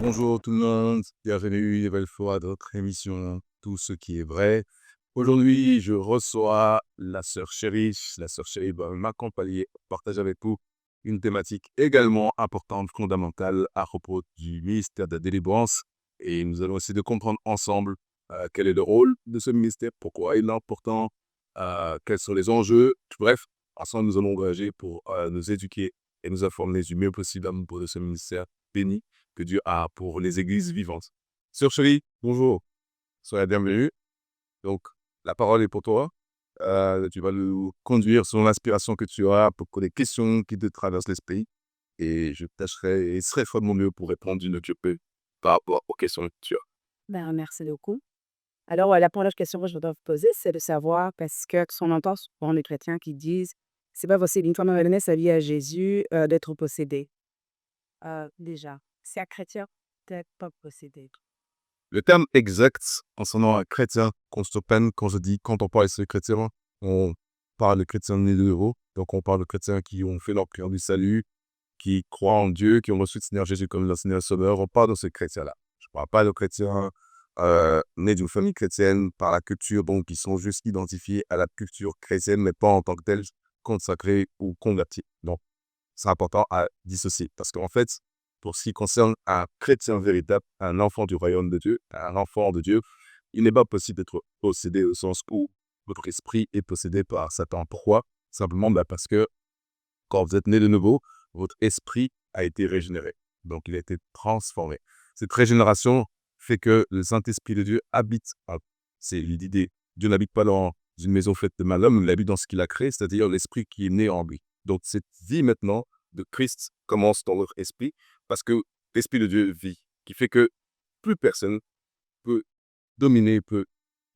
Bonjour tout le monde, bienvenue une nouvelle fois dans notre émission Tout ce qui est vrai. Aujourd'hui, je reçois la sœur Chérie. La sœur Chérie va m'accompagner, partager avec vous une thématique également importante, fondamentale à propos du ministère de la délivrance. Et nous allons essayer de comprendre ensemble quel est le rôle de ce ministère, pourquoi il est important, quels sont les enjeux. Bref, ensemble, nous allons engager pour nous éduquer et nous informer du mieux possible à propos de ce ministère béni que Dieu a pour les églises vivantes. Sœur Chérie, bonjour, sois la bienvenue. Donc, la parole est pour toi. Tu vas nous conduire sur l'inspiration que tu as pour les questions qui te traversent l'esprit. Et je tâcherai et serai fait de mon mieux pour répondre du mieux que je peux par rapport aux questions que tu as. Ben, merci beaucoup. Alors, la première question que je voudrais vous poser, c'est de savoir, parce que on entend souvent les chrétiens qui disent, c'est pas possible, une femme a donné sa vie à Jésus, d'être possédée. Déjà, c'est un chrétien d'être pas possédé. Le terme exact concernant un chrétien qu'on se peine quand on parle de ces chrétiens, on parle de chrétiens nés de nouveau. Donc, on parle de chrétiens qui ont fait leur prière du salut, qui croient en Dieu, qui ont reçu le Seigneur Jésus comme leur Seigneur et Sauveur. On parle de ces chrétiens-là. Je ne parle pas de chrétiens nés d'une famille chrétienne par la culture, donc qui sont juste identifiés à la culture chrétienne, mais pas en tant que tels consacrés ou convertis. Donc, c'est important à dissocier. Parce qu'en fait, pour ce qui concerne un chrétien véritable, un enfant du royaume de Dieu, un enfant de Dieu, il n'est pas possible d'être possédé au sens où votre esprit est possédé par Satan. Pourquoi? Simplement parce que quand vous êtes né de nouveau, votre esprit a été régénéré. Donc, il a été transformé. Cette régénération fait que le Saint-Esprit de Dieu habite. C'est l'idée. Dieu n'habite pas dans une maison faite de malhommes, il habite dans ce qu'il a créé, c'est-à-dire l'esprit qui est né en lui. Donc, cette vie maintenant de Christ commence dans votre esprit parce que l'Esprit de Dieu vit, qui fait que plus personne peut peut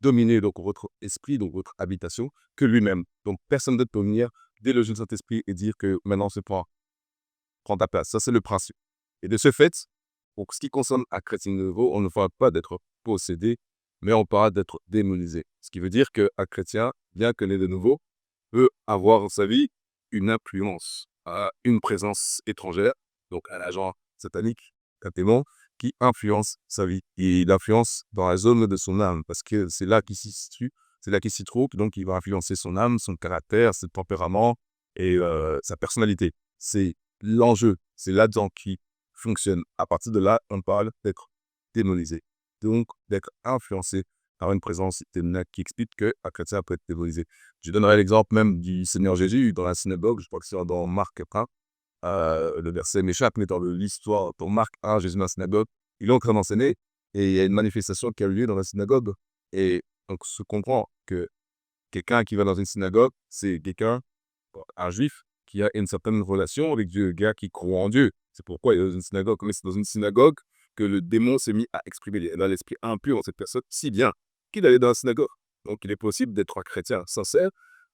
dominer donc votre esprit, donc votre habitation, que lui-même. Donc, personne d'autre peut venir déloger le Saint-Esprit et dire que maintenant, c'est prends ta place. Ça, c'est le principe. Et de ce fait, pour ce qui concerne un chrétien nouveau, on ne parle pas d'être possédé, mais on parle d'être démonisé. Ce qui veut dire qu'un chrétien, bien que né de nouveau, peut avoir dans sa vie une influence, une présence étrangère, donc un agent satanique, un démon, qui influence sa vie. Et il influence dans la zone de son âme, parce que c'est là qu'il s'y situe, c'est là qu'il s'y trouve, donc il va influencer son âme, son caractère, son tempérament et sa personnalité. C'est l'enjeu, c'est là-dedans qui fonctionne. À partir de là, on parle d'être démonisé, donc d'être influencé par une présence démoniaque qui explique qu'un chrétien peut être démonisé. Je donnerai l'exemple même du Seigneur Jésus dans la synagogue, je crois que c'est dans Marc 1, le verset m'échappe, mais dans l'histoire, dans Marc 1, Jésus dans la synagogue, il est en train d'enseigner, et il y a une manifestation qui a eu lieu dans la synagogue, et donc se comprend que quelqu'un qui va dans une synagogue, c'est quelqu'un, un juif, qui a une certaine relation avec Dieu, un gars qui croit en Dieu. C'est pourquoi il est dans une synagogue. Mais c'est dans une synagogue que le démon s'est mis à exprimer dans l'esprit impur dans cette personne si bien qu'il allait dans la synagogue. Donc il est possible d'être un chrétien sincère,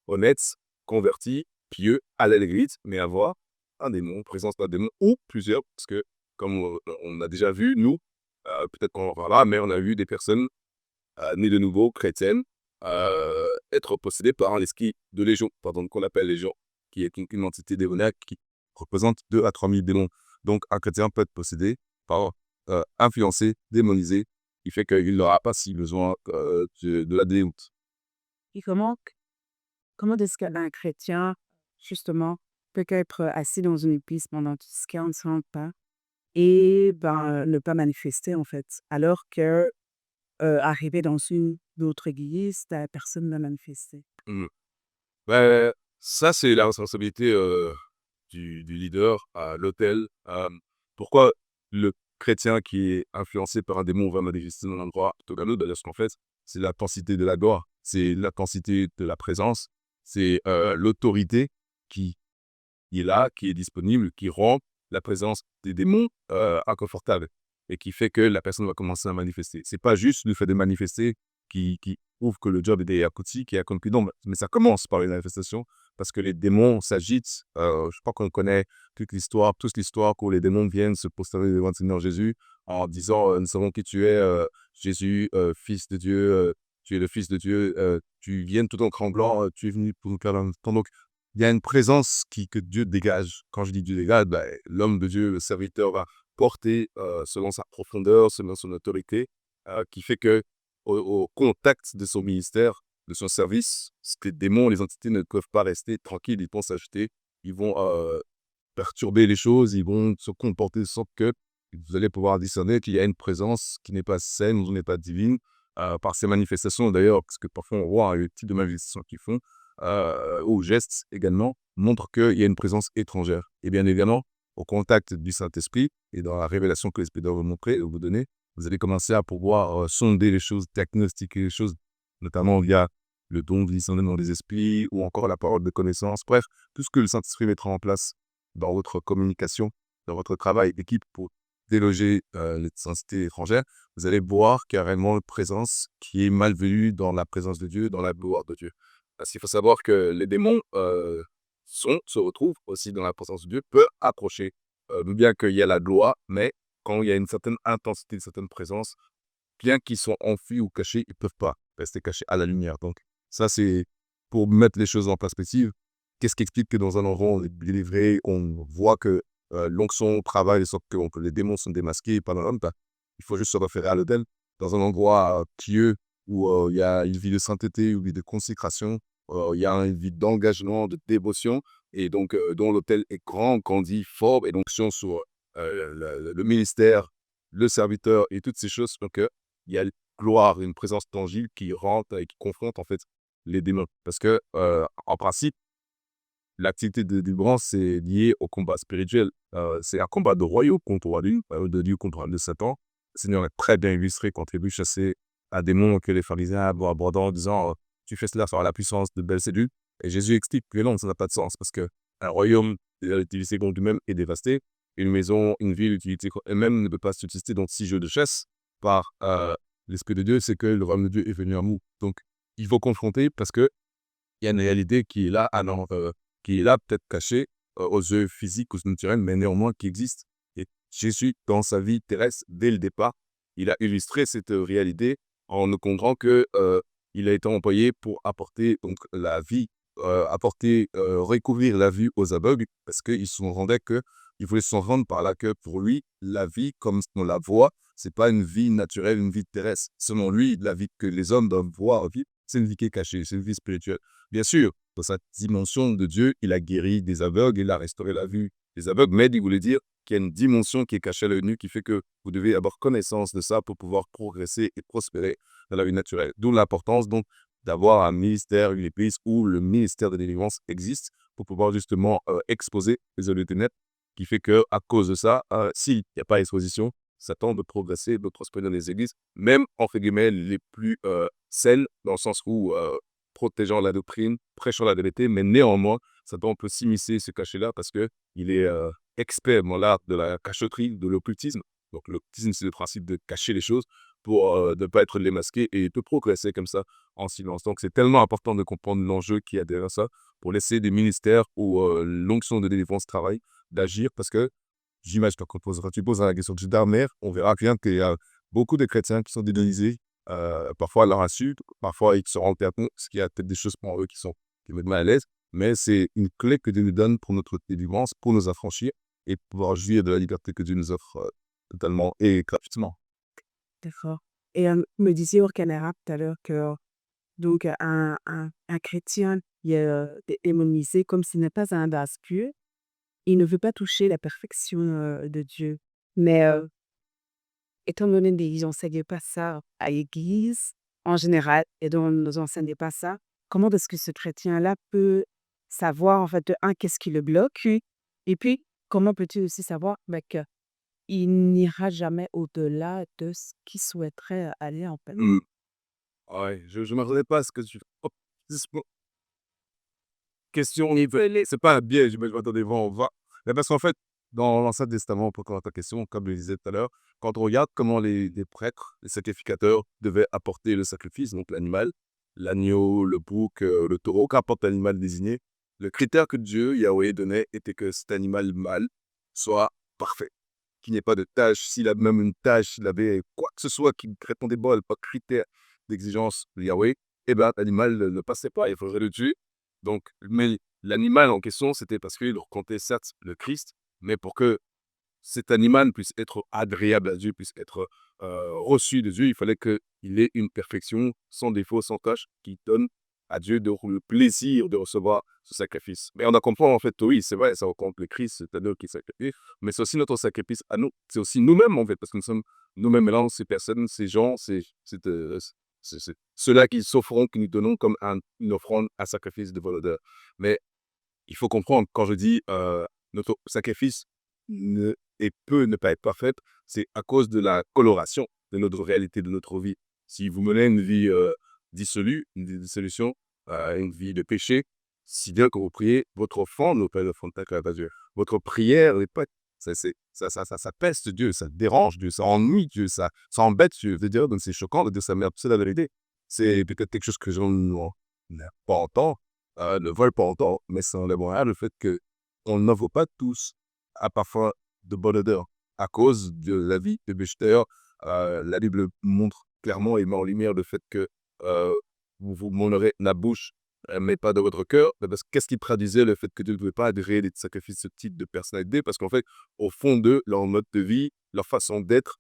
honnête, converti, pieux, aller à l'église, mais avoir un démon, présence d'un démon ou plusieurs, parce que comme on a déjà vu, nous, peut-être qu'on en parlera, mais on a vu des personnes nées de nouveau, chrétiennes, être possédées par un esprit de légion, pardon, qu'on appelle légion, qui est une entité démoniaque qui représente 2 à 3 000 démons. Donc, un chrétien peut être possédé par, influencé, démonisé, qui fait qu'il n'aura pas si besoin de la déroute. Et comment est-ce qu'un chrétien, justement, peut être assis dans une église pendant 45 pas et ben, ne pas manifester, en fait, alors que arrivé dans une autre église, la personne n'a manifesté. Mmh. Bah, ça, c'est la responsabilité du leader à l'autel. Pourquoi le chrétien qui est influencé par un démon va manifester dans un endroit plutôt qu'un autre? Bah, parce qu'en fait, c'est l'intensité de la gloire, c'est l'intensité de la présence, c'est l'autorité qui est là, qui est disponible, qui rend la présence des démons inconfortable et qui fait que la personne va commencer à manifester. C'est pas juste le fait de manifester qui prouve que le job est accompli, qui est accompli. Non, mais ça commence par les manifestations parce que les démons s'agitent. Je crois qu'on connaît toute l'histoire où les démons viennent se prosterner devant le Seigneur Jésus en disant nous savons qui tu es, Jésus, Fils de Dieu, tu es le Fils de Dieu, tu viens tout en tremblant, tu es venu pour nous faire un temps. Donc, il y a une présence que Dieu dégage. Quand je dis Dieu dégage, l'homme de Dieu, le serviteur, va porter selon sa profondeur, selon son autorité, qui fait que au contact de son ministère, de son service, les démons, les entités ne peuvent pas rester tranquilles, ils vont s'agiter, ils vont perturber les choses, ils vont se comporter de sorte que vous allez pouvoir discerner qu'il y a une présence qui n'est pas saine ou n'est pas divine par ces manifestations d'ailleurs, parce que parfois on voit le type de manifestations qu'ils font, ou gestes également, montrent qu'il y a une présence étrangère. Et bien évidemment, au contact du Saint-Esprit et dans la révélation que l'Esprit doit vous montrer, vous donner, vous allez commencer à pouvoir sonder les choses, diagnostiquer les choses, notamment via le don de discernement des esprits ou encore la parole de connaissance. Bref, tout ce que le Saint-Esprit mettra en place dans votre communication, dans votre travail d'équipe pour déloger les entités étrangères, vous allez voir carrément une présence qui est malvenue dans la présence de Dieu, dans la gloire de Dieu. Parce qu'il faut savoir que les démons se retrouvent aussi dans la présence de Dieu, peuvent approcher, bien qu'il y a la gloire, mais quand il y a une certaine intensité, une certaine présence, bien qu'ils soient enfuis ou cachés, ils ne peuvent pas rester cachés à la lumière. Donc ça, c'est pour mettre les choses en perspective. Qu'est-ce qui explique que dans un endroit où on est délivré, on voit que l'onction travaille de sorte que les démons sont démasqués par l'homme, il faut juste se référer à l'autel. Dans un endroit pieux où il y a une vie de sainteté, une vie de consécration, il y a une vie d'engagement, de dévotion, et donc dont l'autel est grand, grandi, fort, et donc sur le ministère, le serviteur et toutes ces choses. Donc il y a une gloire, une présence tangible qui rentre et qui confronte en fait les démons. Parce que en principe, l'activité de délivrance, c'est lié au combat spirituel. C'est un combat de royaume contre Dieu, de Dieu contre de Satan. Le Seigneur est très bien illustré quand il veut chasser un démon que les pharisiens abordent en disant tu fais cela par la puissance de Belzébuth. Et Jésus explique que non, ça n'a pas de sens parce qu'un royaume utilisé contre lui-même est dévasté. Une maison, une ville utilisée contre elle-même ne peut pas subsister dans 6 jeux de chasse par l'Esprit de Dieu. C'est que le royaume de Dieu est venu à nous. Donc, il faut confronter parce qu'il y a une réalité qui est là, qui est là peut-être cachée aux yeux physiques ou naturels, mais néanmoins qui existe. Et Jésus, dans sa vie terrestre, dès le départ, il a illustré cette réalité en nous montrant que il a été employé pour apporter donc, la vie, recouvrir la vue aux aveugles, parce qu'il se rendait que il voulait s'en rendre par là que pour lui, la vie, comme on la voit, c'est pas une vie naturelle, une vie terrestre. Selon lui, la vie que les hommes doivent voir vivre, c'est une vie qui est cachée, c'est une vie spirituelle. Bien sûr, dans sa dimension de Dieu, il a guéri des aveugles, il a restauré la vue des aveugles, mais il voulait dire qu'il y a une dimension qui est cachée à l'œil nu, qui fait que vous devez avoir connaissance de ça pour pouvoir progresser et prospérer dans la vie naturelle. D'où l'importance donc d'avoir un ministère, une église où le ministère de délivrance existe pour pouvoir justement exposer les œuvres des ténèbres, qui fait que à cause de ça, s'il n'y a pas exposition, Satan de progresser, de prospérer dans les églises, même entre guillemets les plus saines, dans le sens où protégeant la doctrine, prêchant la vérité, mais néanmoins, Satan peut s'immiscer, se cacher là parce qu'il est expert dans l'art de la cachotterie, de l'occultisme. Donc l'occultisme, c'est le principe de cacher les choses pour ne pas être démasqué, et il peut progresser comme ça en silence. Donc c'est tellement important de comprendre l'enjeu qu'il y a derrière ça pour laisser des ministères où l'onction de délivrance travaille, d'agir, parce que j'imagine que quand tu poses la question de d'armère, on verra bien qu'il y a beaucoup de chrétiens qui sont démonisés, parfois à leur insu, parfois ils se rendent pas compte parce qu'il y a peut-être des choses pour eux qui mettent mal à l'aise, mais c'est une clé que Dieu nous donne pour notre délivrance, pour nous affranchir et pouvoir jouir de la liberté que Dieu nous offre totalement et gratuitement. D'accord. Et me disait au Canada tout à l'heure que donc un chrétien il est démonisé comme s'il n'est pas un vase pieux, il ne veut pas toucher la perfection de Dieu. Mais étant donné qu'ils n'enseignent pas ça à l'église en général et dont ne nous enseigne pas ça, comment est-ce que ce chrétien-là peut savoir en fait, de un, qu'est-ce qui le bloque? Et puis, comment peut-il aussi savoir qu'il n'ira jamais au-delà de ce qu'il souhaiterait aller en fait? Mm. Ouais, je ne m'attendais pas à ce que tu... Oh, question nivelée, c'est pas un biais, je m'attendais vraiment, on va. Mais parce qu'en fait, dans l'Ancien Testament, pour répondre à ta question, comme je le disais tout à l'heure, quand on regarde comment les prêtres, les sacrificateurs devaient apporter le sacrifice, donc l'animal, l'agneau, le bouc, le taureau, qu'importe l'animal désigné, le critère que Dieu, Yahweh, donnait était que cet animal mâle soit parfait, qu'il n'y ait pas de tache. S'il a même une tache, s'il avait quoi que ce soit qui ne répondait pas à pas critère, d'exigence de Yahweh, eh ben, l'animal ne passait pas, il faudrait le tuer. Donc, mais l'animal en question, c'était parce qu'il représentait certes le Christ, mais pour que cet animal puisse être agréable à Dieu, puisse être reçu de Dieu, il fallait qu'il ait une perfection sans défaut, sans tâche, qui donne à Dieu le plaisir de recevoir ce sacrifice. Mais on a compris en fait, oui, c'est vrai, ça rencontre le Christ, c'est un homme qui est sacrifié, mais c'est aussi notre sacrifice à nous. C'est aussi nous-mêmes en fait, parce que nous sommes nous-mêmes maintenant ces personnes, ces gens, c'est ceux-là qui s'offront, qui nous donnons comme une offrande, un sacrifice de volontaire. Mais il faut comprendre, quand je dis notre sacrifice ne, et peut ne pas être parfait, c'est à cause de la coloration de notre réalité, de notre vie. Si vous menez une vie dissolue, une vie de dissolution, une vie de péché, si bien que vous priez, votre offrande ne peut pas être offrande à Dieu. Votre prière n'est pas. Ça peste Dieu, ça dérange Dieu, ça ennuie Dieu, ça embête Dieu. Je veux dire, donc c'est choquant de dire ça, mais c'est la vérité. C'est peut-être quelque chose que je n'ai pas entendu, ne veulent pas entendre, mais ça enlève rien le fait qu'on n'offre pas tous un parfum de bonne odeur à cause de la vie de Béchter. La Bible montre clairement et met en lumière le fait que vous vous m'honorez la bouche, mais pas de votre cœur. Parce que qu'est-ce qui traduisait le fait que Dieu ne pouvait pas adhérer des sacrifices ce type de personnalité? Parce qu'en fait, au fond d'eux, leur mode de vie, leur façon d'être,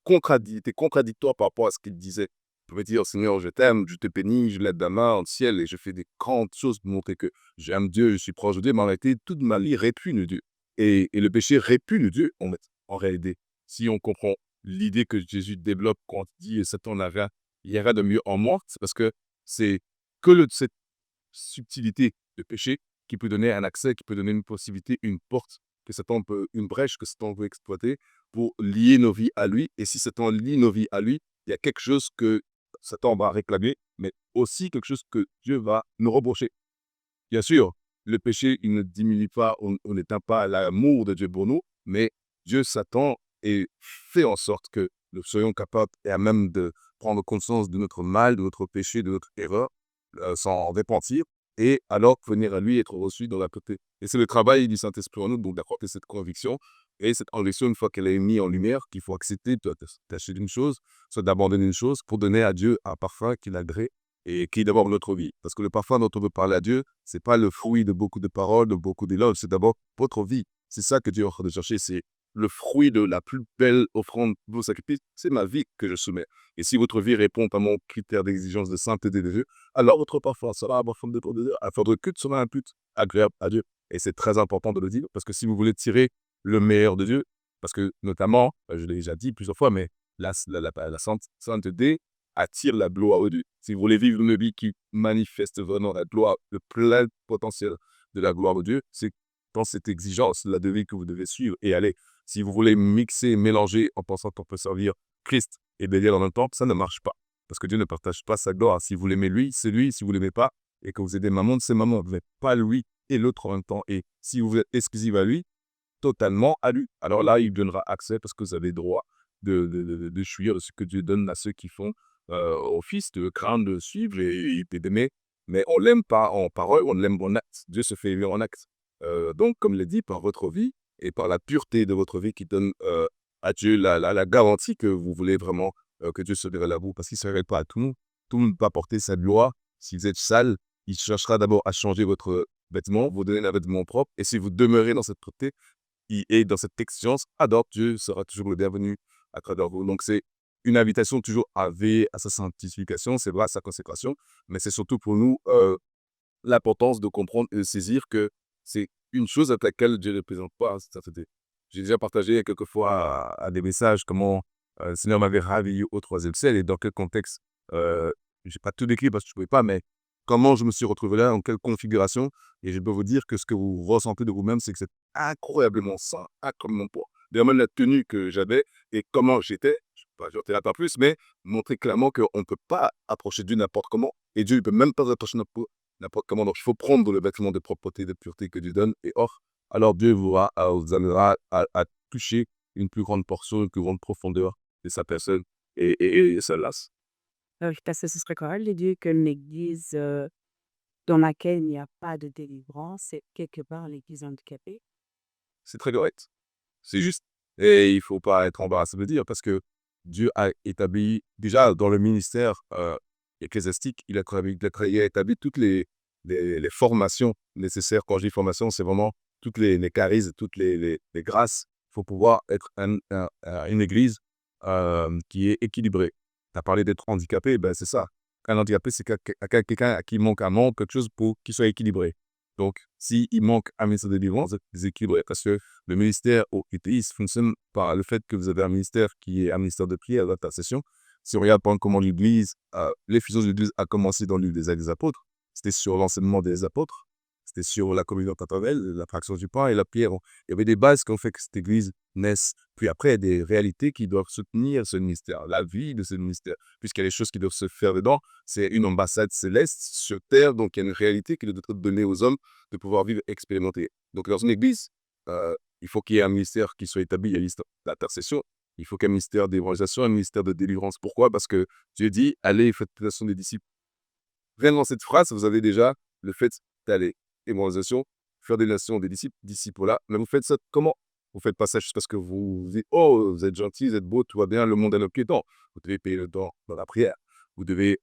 était contradictoire par rapport à ce qu'il disait. Vous pouvez dire, Seigneur, je t'aime, je te bénis, je lève la main en ciel et je fais des grandes choses pour montrer que j'aime Dieu, je suis proche de Dieu, mais en réalité, toute ma vie répugne Dieu. Et le péché répugne Dieu, en réalité. Si on comprend l'idée que Jésus développe quand il dit Satan il y aura de mieux en moi, c'est parce que c'est que cette subtilité de péché qui peut donner un accès, qui peut donner une possibilité, une porte, une brèche que Satan veut exploiter pour lier nos vies à lui. Et si Satan lie nos vies à lui, il y a quelque chose que Satan va réclamer, mais aussi quelque chose que Dieu va nous reprocher. Bien sûr, le péché, il ne diminue pas, on n'éteint pas l'amour de Dieu pour nous, mais Dieu s'attend et fait en sorte que nous soyons capables et à même de prendre conscience de notre mal, de notre péché, de notre erreur, s'en repentir, et alors venir à lui, être reçu dans la côté. Et c'est le travail du Saint-Esprit en nous, donc d'apporter cette conviction. Et cette conviction, une fois qu'elle est mise en lumière, qu'il faut accepter de tâcher d'une chose, soit d'abandonner une chose pour donner à Dieu un parfum qu'il agrée et qui est d'abord notre vie. Parce que le parfum dont on veut parler à Dieu, c'est pas le fruit de beaucoup de paroles, de beaucoup d'éloges, c'est d'abord votre vie. C'est ça que Dieu est en train de chercher, c'est le fruit de la plus belle offrande, vos sacrifices, c'est ma vie que je soumets. Et si votre vie répond à mon critère d'exigence de sainteté de Dieu, alors votre parfum sera ma forme de Dieu, afin de culte sera un culte agréable à Dieu. Et c'est très important de le dire, parce que si vous voulez tirer le meilleur de Dieu, parce que notamment, je l'ai déjà dit plusieurs fois, mais la sainteté attire la gloire de Dieu. Si vous voulez vivre une vie qui manifeste vraiment la gloire, le plein potentiel de la gloire de Dieu, c'est dans cette exigence, la de vie que vous devez suivre et aller. Si vous voulez mixer, mélanger en pensant qu'on peut servir Christ et Bélial en même temps, ça ne marche pas. Parce que Dieu ne partage pas sa gloire. Si vous l'aimez lui, c'est lui. Si vous ne l'aimez pas et que vous aidez maman, c'est maman. Vous n'êtes pas lui et l'autre en même temps. Et si vous êtes exclusif à lui, totalement à lui, alors là, il donnera accès parce que vous avez droit de jouir de ce que Dieu donne à ceux qui font office de craindre, de suivre et d'aimer. Mais on ne l'aime pas en parole, on l'aime en acte. Dieu se fait aimer en acte. Donc, comme l'a dit, par votre vie et par la pureté de votre vie qui donne à Dieu la garantie que vous voulez vraiment que Dieu se révèle à vous, parce qu'il ne se révèle pas à tout le monde. Tout le monde peut apporter sa gloire. Si vous êtes sale, il cherchera d'abord à changer votre vêtement, vous donner un vêtement propre. Et si vous demeurez dans cette pureté et dans cette exigence, alors Dieu sera toujours le bienvenu à travers vous. Donc, c'est une invitation toujours à veiller à sa sanctification, c'est vrai, à sa consécration, mais c'est surtout pour nous l'importance de comprendre et de saisir que c'est une chose avec laquelle Dieu ne présente pas sa sainteté. J'ai déjà partagé quelquefois à des messages comment le Seigneur m'avait réveillé au troisième ciel et dans quel contexte. Je n'ai pas tout décrit parce que je ne pouvais pas, mais comment je me suis retrouvé là, dans quelle configuration. Et je peux vous dire que ce que vous ressentez de vous-même, c'est que c'est incroyablement sain, incroyablement pur. D'ailleurs, même la tenue que j'avais et comment j'étais, je ne vais pas plus, mais montrer clairement qu'on ne peut pas approcher Dieu n'importe comment. Et Dieu ne peut même pas approcher n'importe comment. Donc, il faut prendre le vêtement de propreté, de pureté que Dieu donne. Et or, alors Dieu vous amènera à toucher une plus grande portion, une plus grande profondeur de sa personne. Et ça lasse. Oui, parce que ce serait correct de dire que l'église dans laquelle il n'y a pas de délivrance, c'est quelque part l'église handicapée. C'est très correct. C'est juste. Et il ne faut pas être embarrassé de le dire parce que Dieu a établi, déjà dans le ministère, ecclésiastique, il a établi toutes les formations nécessaires. Quand je dis formation, c'est vraiment toutes les charismes, toutes les grâces. Il faut pouvoir être une église qui est équilibrée. Tu as parlé d'être handicapé, ben c'est ça. Un handicapé, c'est quelqu'un à qui manque un membre, quelque chose pour qu'il soit équilibré. Donc, s'il manque un ministère de délivrance, vous êtes déséquilibré parce que le ministère au UTI fonctionne par le fait que vous avez un ministère qui est un ministère de prière, d'intercession. Si on regarde par exemple comment l'Église, l'effusion de l'Église a commencé dans l'île des Actes des Apôtres, c'était sur l'enseignement des apôtres, c'était sur la communion paternelle, la fraction du pain et la prière. Il y avait des bases qui ont fait que cette Église naisse. Puis après, il y a des réalités qui doivent soutenir ce ministère, la vie de ce ministère, puisqu'il y a des choses qui doivent se faire dedans. C'est une ambassade céleste sur terre, donc il y a une réalité qui doit être donnée aux hommes de pouvoir vivre, expérimenter. Donc dans une Église, il faut qu'il y ait un ministère qui soit établi, il y a un ministère d'intercession, il faut qu'il y ait un ministère d'évangélisation, un ministère de délivrance. Pourquoi? Parce que Dieu dit, allez, faites la nation des disciples. Rien dans cette phrase, vous avez déjà le fait d'aller, évangélisation, faire des nations, des disciples, disciples-là. Mais vous faites ça comment? Vous ne faites pas ça juste parce que vous dites, oh, vous êtes gentil, vous êtes beau, tout va bien, le monde est notre temps. Vous devez payer le temps dans la prière. Vous devez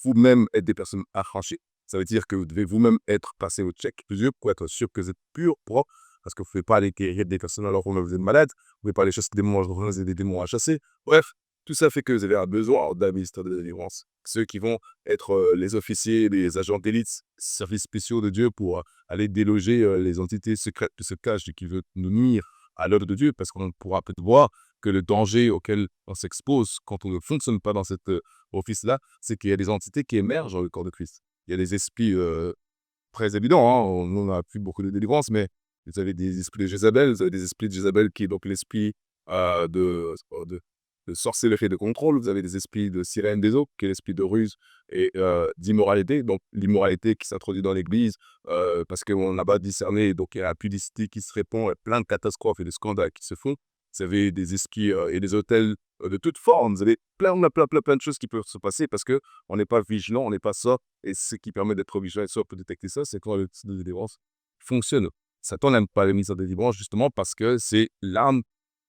vous-même être des personnes affranchies. Ça veut dire que vous devez vous-même être passé au check plusieurs pour être sûr que vous êtes pur, propre, parce que vous ne pouvez pas aller guérir des personnes alors que vous êtes malade. Vous ne pouvez pas aller chasser des démons alors que vous avez des démons à chasser. Bref, tout ça fait que vous avez un besoin d'un ministère de délivrance. Ceux qui vont être les officiers, les agents d'élite, services spéciaux de Dieu pour aller déloger les entités secrètes qui se cachent et qui veulent nous nuire à l'œuvre de Dieu, parce qu'on pourra peut-être voir que le danger auquel on s'expose quand on ne fonctionne pas dans cet office-là, c'est qu'il y a des entités qui émergent dans le corps de Christ. Il y a des esprits très évidents, hein. On n'a plus beaucoup de délivrance, mais vous avez des esprits de Jézabel, vous avez des esprits de Jézabel qui est donc l'esprit de sorcellerie de contrôle, vous avez des esprits de sirène des eaux, qui est l'esprit de ruse et d'immoralité, donc l'immoralité qui s'introduit dans l'Église parce qu'on n'a pas discerné, donc il y a la pudicité qui se répand, il y a plein de catastrophes et de scandales qui se font. Vous avez des esprits et des hôtels de toutes formes, vous avez plein de choses qui peuvent se passer parce qu'on n'est pas vigilant, on n'est pas ça, et ce qui permet d'être vigilant et ça pour détecter ça, c'est quand le site de délivrance fonctionne. Satan n'aime pas le ministère de délivrance justement parce que c'est l'arme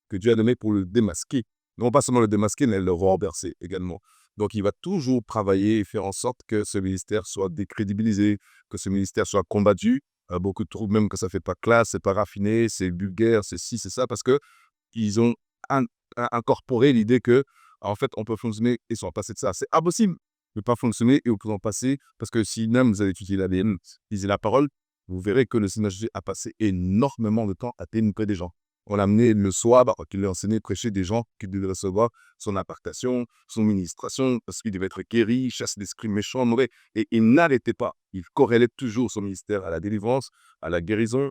que Dieu a donnée pour le démasquer. Non pas seulement le démasquer, mais le renverser également. Donc, il va toujours travailler et faire en sorte que ce ministère soit décrédibilisé, que ce ministère soit combattu. Beaucoup trouvent même que ça ne fait pas classe, c'est pas raffiné, c'est vulgaire, c'est ci, c'est ça, parce qu'ils ont incorporé l'idée que, en fait, on peut fonctionner et s'en passer de ça. C'est impossible de ne pas fonctionner et on peut en passer, parce que si même vous avez étudié la Bible, lisez la parole, vous verrez que le Seigneur Jésus a passé énormément de temps à délivrer des gens. On l'a amené le soir, qu'il a enseigné, prêcher des gens qui devaient recevoir son impactation, son ministration, parce qu'il devait être guéri, chasser d'esprits méchants, mauvais. Et il n'arrêtait pas. Il corrélait toujours son ministère à la délivrance, à la guérison,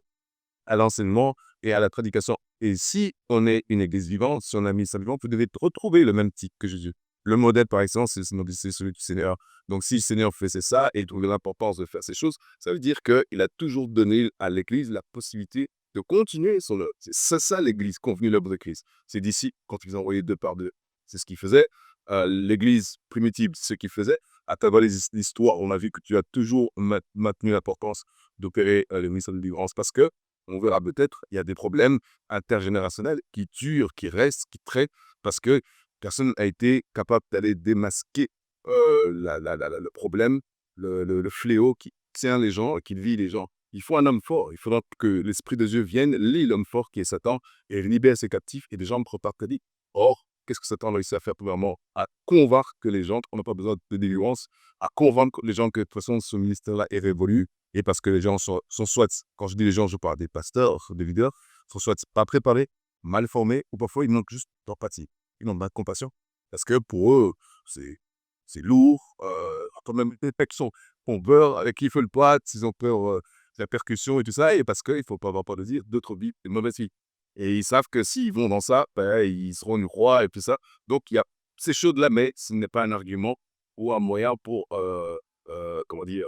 à l'enseignement et à la prédication. Et si on est une église vivante, si on a un ministère vivant, vous devez retrouver le même type que Jésus. Le modèle, par exemple, c'est celui du Seigneur. Donc, si le Seigneur faisait ça et il trouvait l'importance de faire ces choses, ça veut dire qu'il a toujours donné à l'église la possibilité de continuer son œuvre. C'est ça l'église convenue l'œuvre de Christ. C'est d'ici, quand ils ont envoyé 2 par 2, c'est ce qu'il faisait. L'église primitive, c'est ce qu'il faisait. À travers l'histoire, on a vu que tu as toujours maintenu l'importance d'opérer le ministère de délivrance parce que, on verra peut-être, il y a des problèmes intergénérationnels qui durent, qui restent, qui traitent, parce que personne n'a été capable d'aller démasquer le problème, le fléau qui tient les gens, qui vit les gens. Il faut un homme fort. Il faudra que l'Esprit de Dieu vienne, lie l'homme fort qui est Satan, et libère ses captifs, et les gens repartent cadis. Or, qu'est-ce que Satan a réussi à faire premièrement? À convaincre que les gens, on n'a pas besoin de délivrance, à convaincre les gens que de toute façon, ce ministère-là est révolu, et parce que les gens sont soit, quand je dis les gens, je parle des pasteurs, des leaders, sont soit pas préparés, mal formés, ou parfois ils manquent juste d'empathie, ils n'ont pas de compassion. Parce que pour eux, c'est lourd, quand même des mecs qui ont peur, avec qui ils veulent pas, ils ont peur de la percussion et tout ça, et parce qu'il ne faut pas avoir peur de dire d'autres vies, des mauvaises vies. Et ils savent que s'ils vont dans ça, ben, ils seront une roi et tout ça. Donc, il y a ces choses-là, mais ce n'est pas un argument ou un moyen pour, comment dire,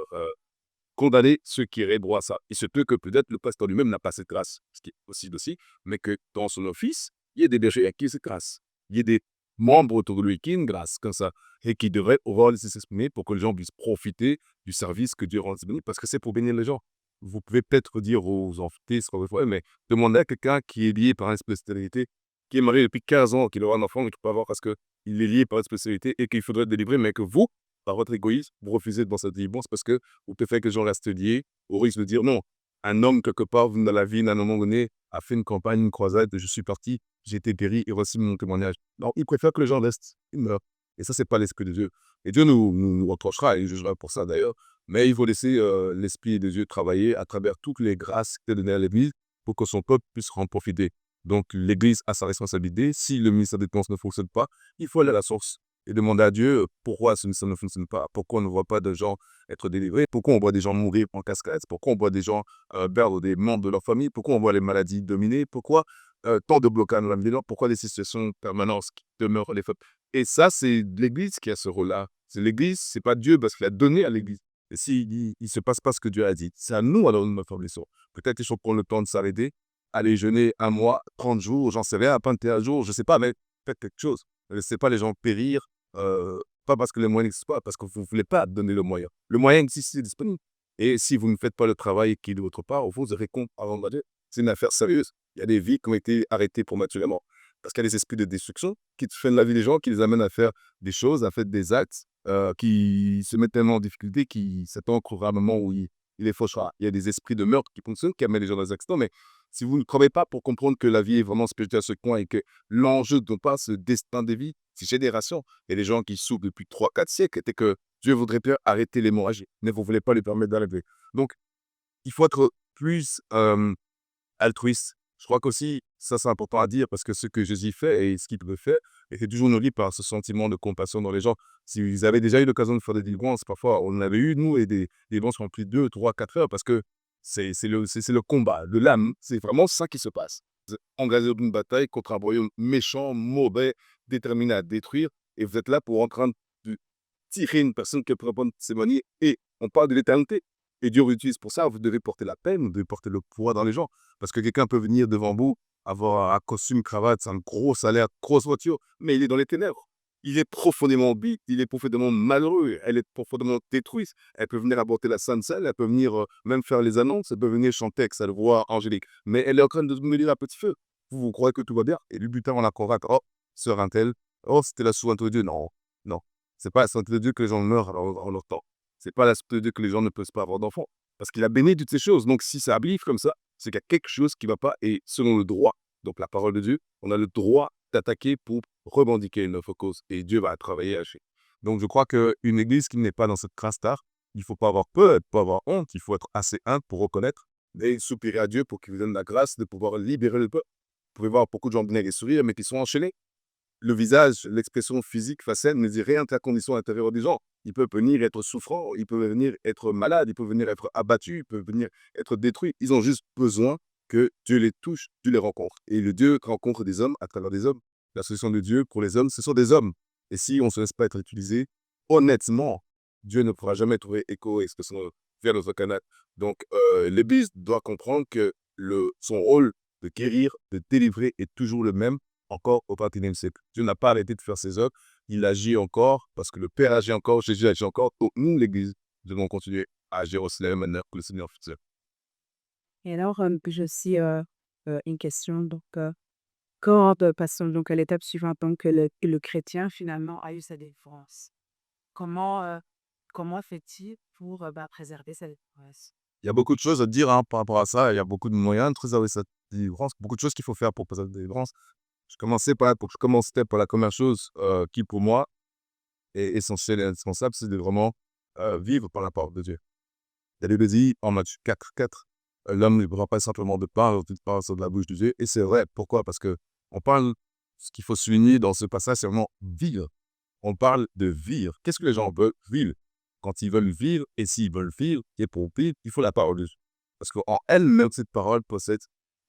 condamner ceux qui auraient droit à ça. Il se peut que peut-être le pasteur lui-même n'a pas cette grâce, ce qui est possible aussi, mais que dans son office, il y ait des bergers à qui cette grâce. Il y ait des membres autour de lui qui ont une grâce comme ça et qui devraient avoir laissé s'exprimer pour que les gens puissent profiter du service que Dieu rend disponible parce que c'est pour bénir les gens. Vous pouvez peut-être dire aux enfants, mais demandez à quelqu'un qui est lié par une spécialité, qui est marié depuis 15 ans, qui aura un enfant et qui peut avoir parce qu'il est lié par une spécialité et qu'il faudrait délivrer, mais que vous par votre égoïsme, vous refusez de penser à la délivrance parce que vous préférez que les gens restent liés au risque de dire non. Un homme, quelque part, dans la vie, à un moment donné, a fait une campagne, une croisade, je suis parti, j'ai été guéri et voici mon témoignage. Non, il préfère que les gens restent, ils meurent. Et ça, c'est pas l'esprit de Dieu. Et Dieu nous reprochera et jugera pour ça d'ailleurs. Mais il faut laisser l'esprit de Dieu travailler à travers toutes les grâces qu'il a données à l'Église pour que son peuple puisse en profiter. Donc, l'Église a sa responsabilité. Si le ministère des Finances ne fonctionne pas, il faut aller à la source et demander à Dieu pourquoi ce ministère ne fonctionne pas, pourquoi on ne voit pas de gens être délivrés, pourquoi on voit des gens mourir en cascade, pourquoi on voit des gens perdre des membres de leur famille, pourquoi on voit les maladies dominer, pourquoi tant de blocages dans la vie des gens, pourquoi des situations permanentes qui demeurent les peuples. Et ça, c'est l'Église qui a ce rôle-là. C'est l'Église, c'est pas Dieu parce qu'il a donné à l'Église. Et s'il ne se passe pas ce que Dieu a dit, c'est à nous alors de nous faire leçon. Peut-être qu'il faut prendre le temps de s'arrêter, aller jeûner 1 mois, 30 jours, j'en sais rien, 21 jours, je ne sais pas, mais faites quelque chose. Ne laissez pas les gens périr, pas parce que les moyens n'existent pas, parce que vous ne voulez pas donner le moyen. Le moyen existe, c'est disponible. Et si vous ne faites pas le travail qui est de votre part, vous aurez compte avant de Dieu. C'est une affaire sérieuse. Il y a des vies qui ont été arrêtées prématurément. Parce qu'il y a des esprits de destruction qui freinent la vie des gens, qui les amènent à faire des choses, à faire des actes, qui se mettent tellement en difficulté qu'ils s'attendent à un moment où il les fauchera. Il y a des esprits de meurtre qui fonctionnent, qui amènent les gens dans des accidents, mais si vous ne travaillez pas pour comprendre que la vie est vraiment spirituelle à ce point et que l'enjeu de pas ce destin des vies, c'est génération. Il y a des gens qui souffrent depuis 3, 4 siècles et que Dieu voudrait bien arrêter l'hémorragie, mais vous ne voulez pas lui permettre d'arrêter. Donc, il faut être plus altruiste. Je crois qu'aussi, ça c'est important à dire parce que ce que Jésus fait et ce qu'il peut faire était toujours nourri par ce sentiment de compassion dans les gens. Si vous avez déjà eu l'occasion de faire des délivrances, parfois on en avait eu, nous, et des délivrances qui ont pris 2, 3, 4 heures parce que c'est le combat de l'âme. C'est vraiment ça qui se passe. Vous êtes engagé dans une bataille contre un royaume méchant, mauvais, déterminé à détruire et vous êtes là pour en train de tirer une personne qui peut prendre témoigner et on parle de l'éternité. Et Dieu vous utilise pour ça, vous devez porter la peine, vous devez porter le poids dans les gens. Parce que quelqu'un peut venir devant vous, avoir un costume, cravate, un gros salaire, grosse voiture, mais il est dans les ténèbres. Il est profondément bête, il est profondément malheureux, elle est profondément détruite. Elle peut venir apporter la sainte salle, elle peut venir même faire les annonces, elle peut venir chanter avec sa voix angélique. Mais elle est en train de me dire à petit feu. Vous croyez que tout va bien. Et le butin, on la convainc. Oh, sœur un oh, c'était la souverainté de Dieu. Non, non. C'est pas la souverainté de Dieu que les gens meurent en leur temps. C'est pas la souverainté de Dieu que les gens ne peuvent pas avoir d'enfants. Parce qu'il a béni toutes ces choses. Donc, si ça arrive comme ça, c'est qu'il y a quelque chose qui ne va pas. Et selon le droit, donc la parole de Dieu, on a le droit d'attaquer pour revendiquer notre cause. Et Dieu va travailler à chez. Donc, je crois qu'une église qui n'est pas dans cette crasse tard, il ne faut pas avoir peur, il ne faut pas avoir honte, il faut être assez humble pour reconnaître et soupirer à Dieu pour qu'il vous donne la grâce de pouvoir libérer le peuple. Vous pouvez voir beaucoup de gens venir et sourire, mais qui sont enchaînés. Le visage, l'expression physique, faciale ne dit rien de la condition intérieure des gens. Il peut venir être souffrant, il peut venir être malade, il peut venir être abattu, il peut venir être détruit. Ils ont juste besoin que Dieu les touche, Dieu les rencontre. Et le Dieu rencontre des hommes à travers des hommes. La solution de Dieu pour les hommes, ce sont des hommes. Et si on ne se laisse pas être utilisé, honnêtement, Dieu ne pourra jamais trouver écho et expression vers notre canal. Donc, l'Église doit comprendre que son rôle de guérir, de délivrer est toujours le même encore au XXIe siècle. Dieu n'a pas arrêté de faire ses œuvres. Il agit encore parce que le Père agit encore, Jésus agit encore. Donc nous, l'Église, devons continuer à agir aussi de la même manière que le Seigneur faisait. Et alors, puis j'ai aussi une question. Donc, quand passons donc à l'étape suivante, donc que le chrétien finalement a eu sa délivrance, comment, comment fait-il pour préserver sa délivrance? Il y a beaucoup de choses à dire par rapport à ça. Il y a beaucoup de moyens de préserver cette délivrance, beaucoup de choses qu'il faut faire pour préserver la délivrance. Je commençais par la première chose qui, pour moi, est essentielle et indispensable, c'est de vraiment vivre par la parole de Dieu. La Bible dit en Matthieu 4, l'homme ne vivra pas simplement de pain, mais de pain sur de la bouche de Dieu. Et c'est vrai. Pourquoi? Parce que on parle, ce qu'il faut souligner dans ce passage, c'est vraiment vivre. On parle de vivre. Qu'est-ce que les gens veulent vivre? Quand ils veulent vivre, et s'ils veulent vivre, et pour vivre, il faut la parole de Dieu. Parce qu'en elle-même, cette parole possède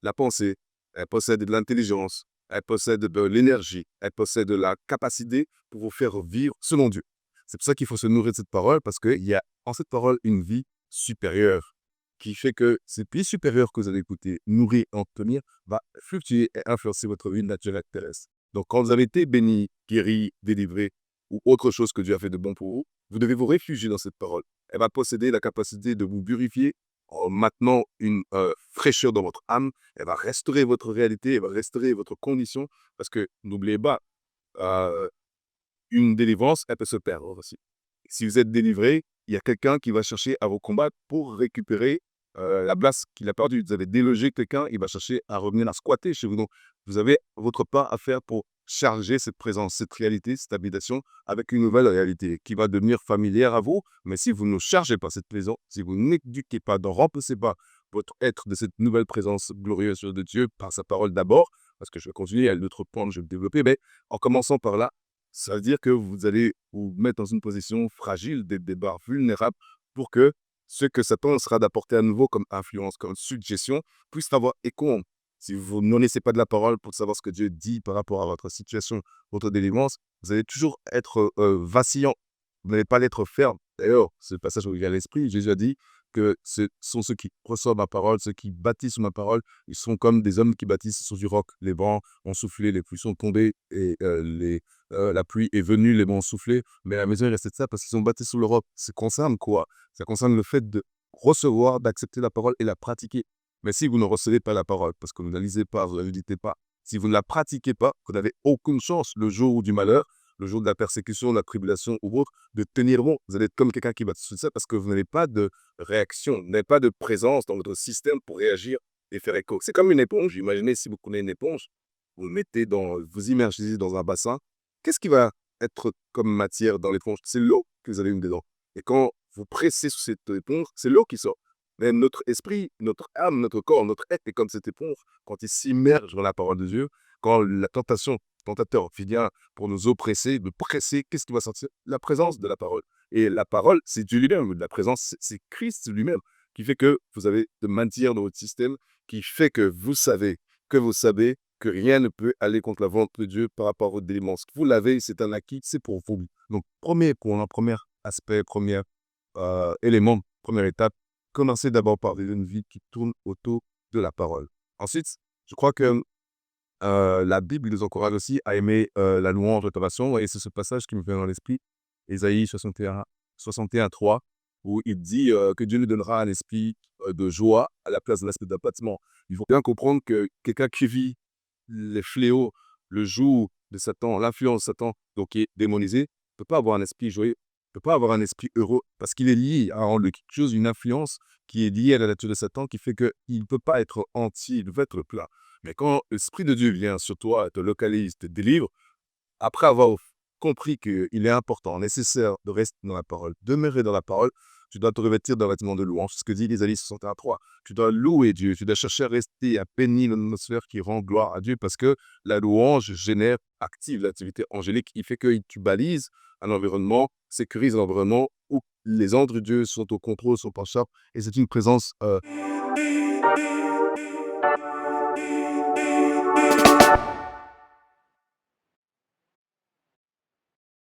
la pensée, elle possède de l'intelligence, elle possède de l'énergie, elle possède de la capacité pour vous faire vivre selon Dieu. C'est pour ça qu'il faut se nourrir de cette parole, parce qu'il y a en cette parole une vie supérieure, qui fait que cette vie supérieure que vous allez écouter, nourrir et en tenir, va fluctuer et influencer votre vie naturelle terrestre. Donc, quand vous avez été béni, guéri, délivré, ou autre chose que Dieu a fait de bon pour vous, vous devez vous réfugier dans cette parole. Elle va posséder la capacité de vous purifier en maintenant une fraîcheur dans votre âme. Elle va restaurer votre réalité, elle va restaurer votre condition. Parce que, n'oubliez pas, une délivrance, elle peut se perdre aussi. Si vous êtes délivré, il y a quelqu'un qui va chercher à vous combattre pour récupérer la place qu'il a perdue. Vous avez délogé quelqu'un, il va chercher à revenir à squatter chez vous. Donc, vous avez votre part à faire pour charger cette présence, cette réalité, cette habitation avec une nouvelle réalité qui va devenir familière à vous. Mais si vous ne chargez pas cette présence, si vous n'éduquez pas, ne remplacez pas votre être de cette nouvelle présence glorieuse de Dieu par sa parole d'abord, parce que je vais continuer, il y a d'autres points que je vais développer, mais en commençant par là, ça veut dire que vous allez vous mettre dans une position fragile, des barres vulnérables, pour que ce que Satan sera d'apporter à nouveau comme influence, comme suggestion, puisse avoir écho en vous. Si vous ne laissez pas de la parole pour savoir ce que Dieu dit par rapport à votre situation, votre délivrance, vous allez toujours être vacillant. Vous n'allez pas l'être ferme. D'ailleurs, ce passage où il y a l'esprit, Jésus a dit que ce sont ceux qui reçoivent ma parole, ceux qui bâtissent ma parole, ils sont comme des hommes qui bâtissent sur du roc. Les vents ont soufflé, les pluies sont tombées et la pluie est venue, les vents ont soufflé. Mais la maison est restée de ça parce qu'ils sont bâtis sur le roc. Ça concerne quoi? Ça concerne le fait de recevoir, d'accepter la parole et la pratiquer. Mais si vous ne recevez pas la parole, parce que vous ne la lisez pas, vous ne la méditez pas, si vous ne la pratiquez pas, vous n'avez aucune chance le jour du malheur, le jour de la persécution, de la tribulation ou autre, de tenir bon. Vous allez être comme quelqu'un qui va sur ça parce que vous n'avez pas de réaction, vous n'avez pas de présence dans votre système pour réagir et faire écho. C'est comme une éponge. Imaginez si vous prenez une éponge, vous immergez dans un bassin. Qu'est-ce qui va être comme matière dans l'éponge? C'est l'eau que vous avez mis dedans. Et quand vous pressez sur cette éponge, c'est l'eau qui sort. Mais notre esprit, notre âme, notre corps, notre être est comme cette éponge. Quand il s'immerge dans la parole de Dieu, quand la tentateur vient pour nous oppresser, nous presser, qu'est-ce qui va sortir? La présence de la parole. Et la parole, c'est Dieu lui-même. La présence, c'est Christ lui-même qui fait que vous avez de matière dans votre système, qui fait que vous savez que rien ne peut aller contre la volonté de Dieu par rapport à votre délivrance. Vous l'avez, c'est un acquis, c'est pour vous. Donc, premier point, premier aspect, premier élément, première étape, commencez d'abord par vivre une vie qui tourne autour de la parole. Ensuite, je crois que la Bible nous encourage aussi à aimer la louange, l'adoration, et c'est ce passage qui me vient dans l'esprit, Ésaïe 61, 3, où il dit que Dieu nous donnera un esprit de joie à la place de l'esprit d'abattement. Il faut bien comprendre que quelqu'un qui vit les fléaux, le joug de Satan, l'influence de Satan, donc qui est démonisé, ne peut pas avoir un esprit joyeux, ne peut pas avoir un esprit heureux, parce qu'il est lié à en lui quelque chose, une influence qui est liée à la nature de Satan, qui fait qu'il ne peut pas être entier, il veut être plat. Mais quand l'Esprit de Dieu vient sur toi, te localise, te délivre, après avoir compris qu'il est important, nécessaire de rester dans la parole, demeurer dans la parole, tu dois te revêtir d'un vêtement de louange. C'est ce que dit Ésaïe 61, 3. Tu dois louer Dieu, tu dois chercher à rester, à bénir l'atmosphère qui rend gloire à Dieu parce que la louange active l'activité angélique. Il fait que tu balises un environnement, sécurise un environnement où les anges de Dieu sont au contrôle, sont en charge et c'est une présence